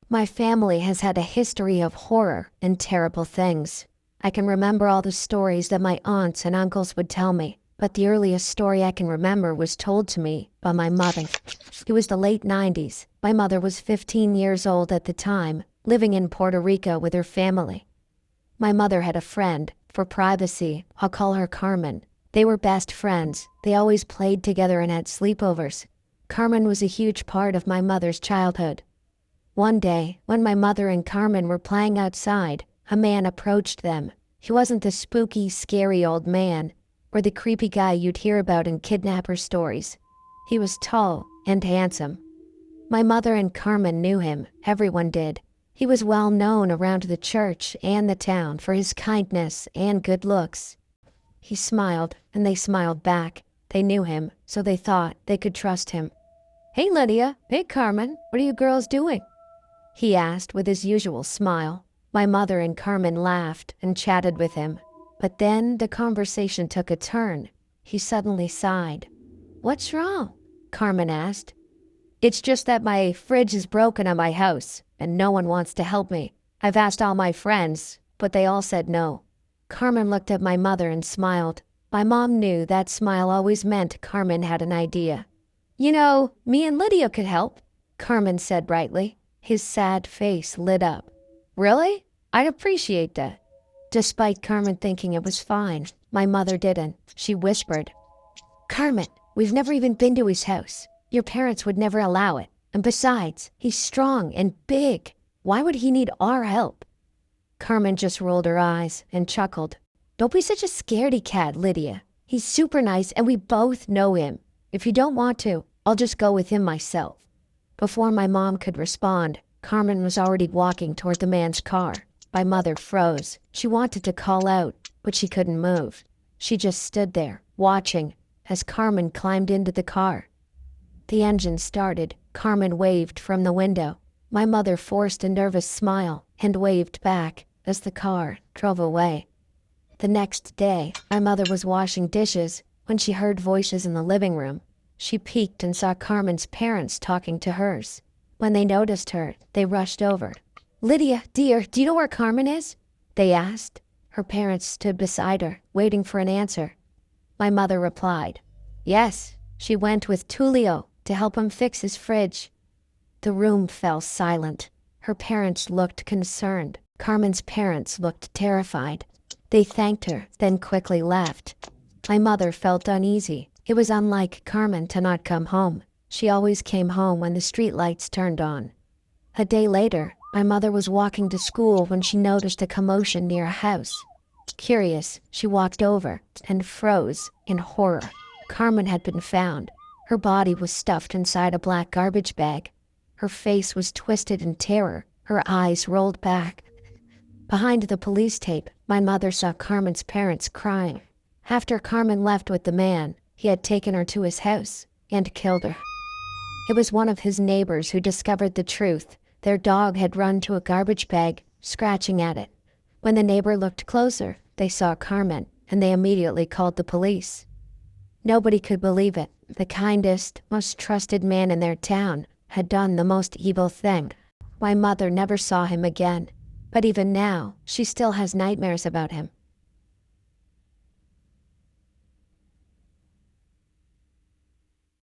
My family has had a history of horror and terrible things. I can remember all the stories that my aunts and uncles would tell me, but the earliest story I can remember was told to me by my mother. It was the late 90s. My mother was 15 years old at the time, living in Puerto Rico with her family. My mother had a friend. For privacy, I'll call her Carmen. They were best friends. They always played together and had sleepovers. Carmen was a huge part of my mother's childhood. One day, when my mother and Carmen were playing outside, a man approached them. He wasn't the spooky, scary old man, or the creepy guy you'd hear about in kidnapper stories. He was tall and handsome. My mother and Carmen knew him. Everyone did. He was well known around the church and the town for his kindness and good looks. He smiled, and they smiled back. They knew him, so they thought they could trust him. "Hey, Lydia. Hey, Carmen. What are you girls doing?" he asked with his usual smile. My mother and Carmen laughed and chatted with him. But then the conversation took a turn. He suddenly sighed. "What's wrong?" Carmen asked. "It's just that my fridge is broken at my house, and no one wants to help me. I've asked all my friends, but they all said no." Carmen looked at my mother and smiled. My mom knew that smile always meant Carmen had an idea. "You know, me and Lydia could help," Carmen said brightly. His sad face lit up. "Really? I'd appreciate that." Despite Carmen thinking it was fine, my mother didn't. She whispered, "Carmen, we've never even been to his house. Your parents would never allow it. And besides, he's strong and big. Why would he need our help?" Carmen just rolled her eyes and chuckled. "Don't be such a scaredy cat, Lydia. He's super nice and we both know him. If you don't want to, I'll just go with him myself." Before my mom could respond, Carmen was already walking toward the man's car. My mother froze. She wanted to call out, but she couldn't move. She just stood there, watching, as Carmen climbed into the car. The engine started. Carmen waved from the window. My mother forced a nervous smile and waved back as the car drove away. The next day, my mother was washing dishes when she heard voices in the living room. She peeked and saw Carmen's parents talking to hers. When they noticed her, they rushed over. "Lydia, dear, do you know where Carmen is?" they asked. Her parents stood beside her, waiting for an answer. My mother replied, "Yes, she went with Tulio to help him fix his fridge." The room fell silent. Her parents looked concerned. Carmen's parents looked terrified. They thanked her, then quickly left. My mother felt uneasy. It was unlike Carmen to not come home. She always came home when the streetlights turned on. A day later, my mother was walking to school when she noticed a commotion near a house. Curious, she walked over and froze in horror. Carmen had been found. Her body was stuffed inside a black garbage bag. Her face was twisted in terror. Her eyes rolled back. Behind the police tape, my mother saw Carmen's parents crying. After Carmen left with the man, he had taken her to his house and killed her. It was one of his neighbors who discovered the truth. Their dog had run to a garbage bag, scratching at it. When the neighbor looked closer, they saw Carmen, and they immediately called the police. Nobody could believe it. The kindest, most trusted man in their town had done the most evil thing. My mother never saw him again, but even now, she still has nightmares about him.